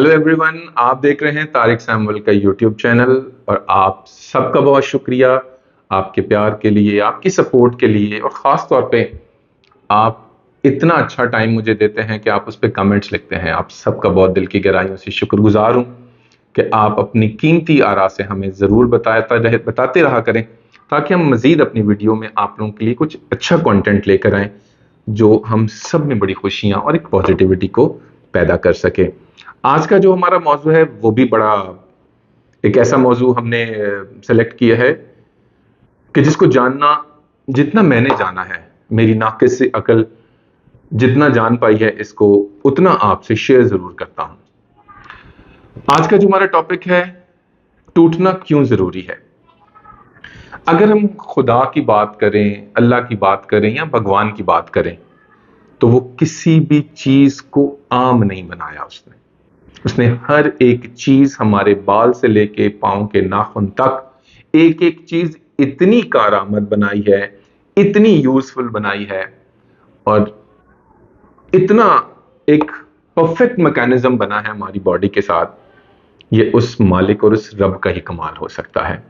Hello everyone, आप देख रहे हैं तारिक सैमुअल का यूट्यूब चैनल और आप सबका बहुत शुक्रिया आपके प्यार के लिए, आपकी सपोर्ट के लिए और ख़ास तौर पे आप इतना अच्छा टाइम मुझे देते हैं कि आप उस पर कमेंट्स लिखते हैं। आप सबका बहुत दिल की गहराइयों से शुक्रगुजार हूँ कि आप अपनी कीमती आरा से हमें ज़रूर बताते रहा करें ताकि हम मज़ीद अपनी वीडियो में आप लोगों के लिए कुछ अच्छा कंटेंट लेकर आएँ जो हम सब में बड़ी खुशियाँ और एक पॉजिटिविटी को पैदा कर सके। आज का जो हमारा मौजू है वो भी बड़ा एक ऐसा मौजू हमने सेलेक्ट किया है कि जिसको जानना, जितना मैंने जाना है, मेरी नाक़िस सी अकल जितना जान पाई है, इसको उतना आपसे शेयर जरूर करता हूं। आज का जो हमारा टॉपिक है, टूटना क्यों जरूरी है। अगर हम खुदा की बात करें, अल्लाह की बात करें या भगवान की बात करें, तो वो किसी भी चीज को आम नहीं बनाया। उसने हर एक चीज, हमारे बाल से लेके पांव के नाखून तक, एक एक चीज इतनी कारआमद बनाई है, इतनी यूजफुल बनाई है और इतना एक परफेक्ट मैकेनिज्म बना है हमारी बॉडी के साथ। ये उस मालिक और उस रब का ही कमाल हो सकता है।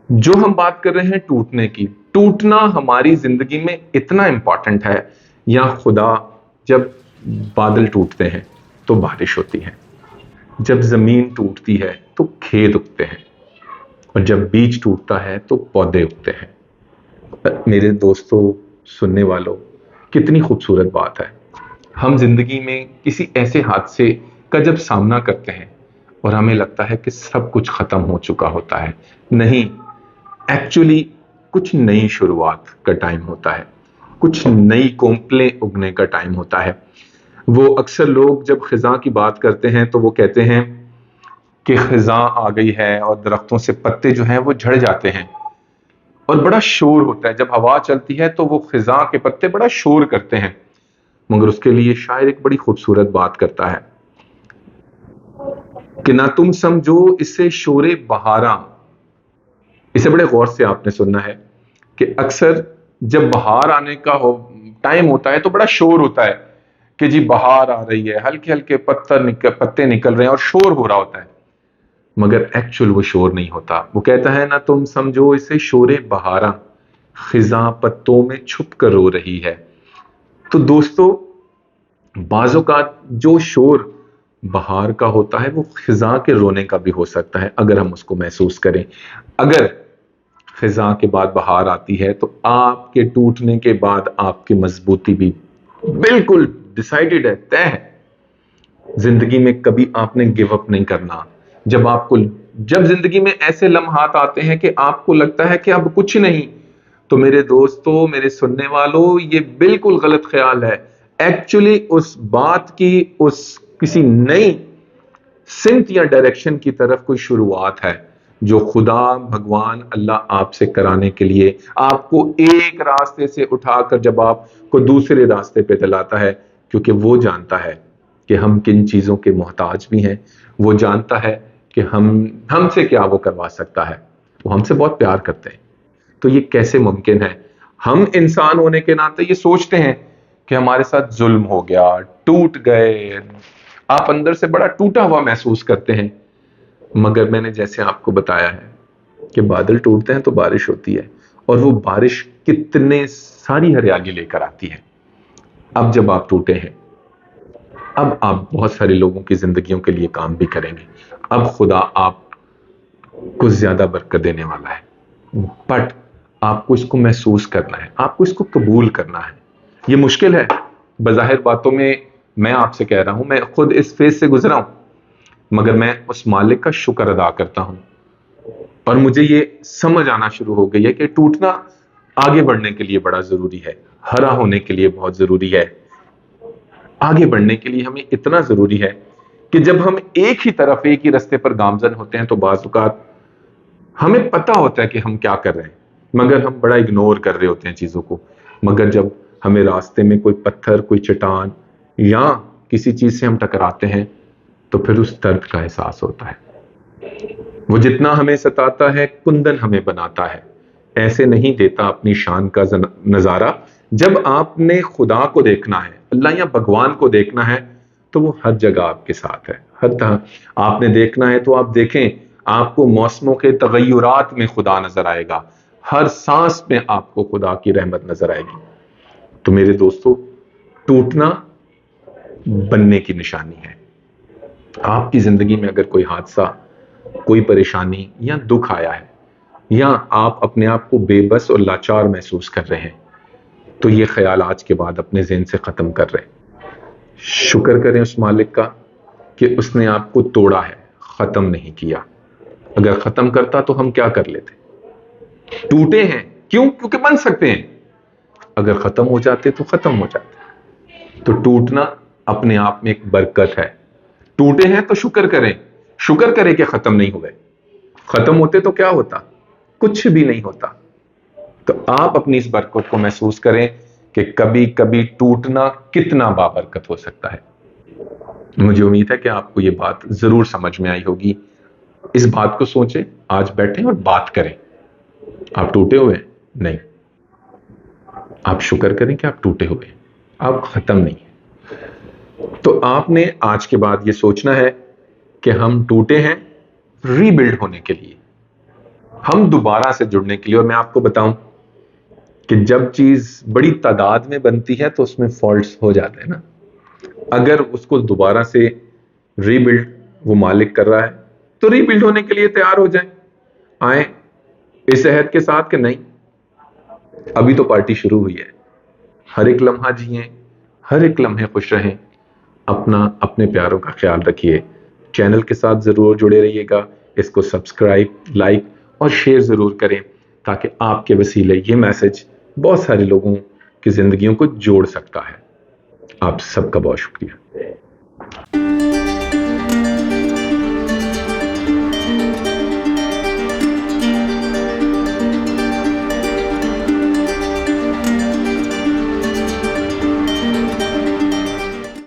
जो हम बात कर रहे हैं टूटने की, टूटना हमारी जिंदगी में इतना इंपॉर्टेंट है। या खुदा, जब बादल टूटते हैं तो बारिश होती है, जब जमीन टूटती है तो खेत उगते हैं और जब बीज टूटता है तो पौधे उगते हैं। मेरे दोस्तों, सुनने वालों, कितनी खूबसूरत बात है। हम जिंदगी में किसी ऐसे हादसे का जब सामना करते हैं और हमें लगता है कि सब कुछ खत्म हो चुका होता है, नहीं, एक्चुअली कुछ नई शुरुआत का टाइम होता है, कुछ नई कोंपलें उगने का टाइम होता है। वो अक्सर लोग जब खिजा की बात करते हैं तो वो कहते हैं कि खिजा आ गई है और दरख्तों से पत्ते जो हैं वो झड़ जाते हैं और बड़ा शोर होता है। जब हवा चलती है तो वो खिजा के पत्ते बड़ा शोर करते हैं, मगर उसके लिए शायर एक बड़ी खूबसूरत बात करता है कि ना तुम समझो इसे शोरे बहारा। इसे बड़े गौर से आपने सुनना है कि अक्सर जब बहार आने का टाइम होता है तो बड़ा शोर होता है कि जी बहार आ रही है, हल्के हल्के पत्ते निकल रहे हैं और शोर हो रहा होता है, मगर एक्चुअल वो शोर नहीं होता। वो कहता है ना तुम समझो इसे शोरे बहारा, खिजा पत्तों में छुप कर रो रही है। तो दोस्तों, बाज़ों का जो शोर बहार का होता है वो खिजा के रोने का भी हो सकता है, अगर हम उसको महसूस करें। अगर खिजा के बाद बहार आती है तो आपके टूटने के बाद आपकी मजबूती भी बिल्कुल डिसाइडेड है, तय है। जिंदगी में कभी आपने गिव अप नहीं करना। जब जिंदगी में ऐसे लम्हात आते हैं कि आपको लगता है कि अब कुछ नहीं, तो मेरे दोस्तों, मेरे सुनने वालों, ये बिल्कुल गलत ख्याल है। एक्चुअली उस बात की, उस किसी नई सिमत या डायरेक्शन की तरफ कोई शुरुआत है जो खुदा, भगवान, अल्लाह आपसे कराने के लिए आपको एक रास्ते से उठाकर जब आपको दूसरे रास्ते पे दिलाता है, क्योंकि वो जानता है कि हम किन चीजों के मोहताज भी हैं। वो जानता है कि हमसे क्या वो करवा सकता है। वो हमसे बहुत प्यार करते हैं। तो ये कैसे मुमकिन है? हम इंसान होने के नाते ये सोचते हैं कि हमारे साथ जुल्म हो गया, टूट गए, आप अंदर से बड़ा टूटा हुआ महसूस करते हैं। मगर मैंने जैसे आपको बताया है कि बादल टूटते हैं तो बारिश होती है और वो बारिश कितने सारी हरियाली लेकर आती है। अब जब आप टूटे हैं, अब आप बहुत सारे लोगों की जिंदगियों के लिए काम भी करेंगे। अब खुदा आपको ज्यादा बरकत देने वाला है, बट आपको इसको महसूस करना है, आपको इसको कबूल करना है। ये मुश्किल है, बज़ाहिर बातों में मैं आपसे कह रहा हूं, मैं खुद इस फेज से गुजरा हूं, मगर मैं उस मालिक का शुक्र अदा करता हूं और मुझे ये समझ आना शुरू हो गई है कि टूटना आगे बढ़ने के लिए बड़ा जरूरी है, हरा होने के लिए बहुत जरूरी है। आगे बढ़ने के लिए हमें इतना जरूरी है कि जब हम एक ही तरफ, एक ही रास्ते पर गामजन होते हैं तो बाज़ औक़ात हमें पता होता है कि हम क्या कर रहे हैं, मगर हम बड़ा इग्नोर कर रहे होते हैं चीजों को। मगर जब हमें रास्ते में कोई पत्थर, कोई चट्टान या किसी चीज से हम टकराते हैं तो फिर उस दर्द का एहसास होता है। वो जितना हमें सताता है, कुंदन हमें बनाता है, ऐसे नहीं देता अपनी शान का नजारा। जब आपने खुदा को देखना है, अल्लाह या भगवान को देखना है, تو وہ ہر جگہ آپ کے ساتھ ہے. ہر طرح آپ نے دیکھنا ہے تو آپ دیکھیں, آپ کو موسموں کے تغیرات میں خدا نظر آئے گا, ہر سانس میں آپ کو خدا کی رحمت نظر آئے گی. تو میرے دوستو, ٹوٹنا بننے کی نشانی ہے. آپ کی زندگی میں اگر کوئی حادثہ, کوئی پریشانی یا دکھ آیا ہے, یا آپ اپنے آپ کو بے بس اور لاچار محسوس کر رہے ہیں, تو یہ خیال آج کے بعد اپنے ذہن سے ختم کر رہے ہیں. شکر کریں اس مالک کا کہ اس نے آپ کو توڑا ہے, ختم نہیں کیا. اگر ختم کرتا تو ہم کیا کر لیتے؟ ٹوٹے ہیں کیوں؟ کیونکہ بن سکتے ہیں. اگر ختم ہو جاتے تو ختم ہو جاتے. تو ٹوٹنا اپنے آپ میں ایک برکت ہے. ٹوٹے ہیں تو شکر کریں, شکر کریں کہ ختم نہیں ہوئے. ختم ہوتے تو کیا ہوتا؟ کچھ بھی نہیں ہوتا. تو آپ اپنی اس برکت کو محسوس کریں کہ کبھی کبھی ٹوٹنا کتنا بابرکت ہو سکتا ہے. مجھے امید ہے کہ آپ کو یہ بات ضرور سمجھ میں آئی ہوگی. اس بات کو سوچیں, آج بیٹھیں اور بات کریں. آپ ٹوٹے ہوئے ہیں؟ نہیں. آپ شکر کریں کہ آپ ٹوٹے ہوئے ہیں, آپ ختم نہیں ہیں. تو آپ نے آج کے بعد یہ سوچنا ہے کہ ہم ٹوٹے ہیں ری بلڈ ہونے کے لیے, ہم دوبارہ سے جڑنے کے لیے. اور میں آپ کو بتاؤں کہ جب چیز بڑی تعداد میں بنتی ہے تو اس میں فالٹس ہو جاتے ہیں نا. اگر اس کو دوبارہ سے ری بلڈ وہ مالک کر رہا ہے تو ری بلڈ ہونے کے لیے تیار ہو جائیں. آئیں اس عہد کے ساتھ کہ نہیں, ابھی تو پارٹی شروع ہوئی ہے. ہر ایک لمحہ جیئیں, ہر ایک لمحے خوش رہیں. اپنے پیاروں کا خیال رکھیے. چینل کے ساتھ ضرور جڑے رہیے گا. اس کو سبسکرائب, لائک اور شیئر ضرور کریں تاکہ آپ کے وسیلے یہ میسج بہت سارے لوگوں کی زندگیوں کو جوڑ سکتا ہے. آپ سب کا بہت شکریہ.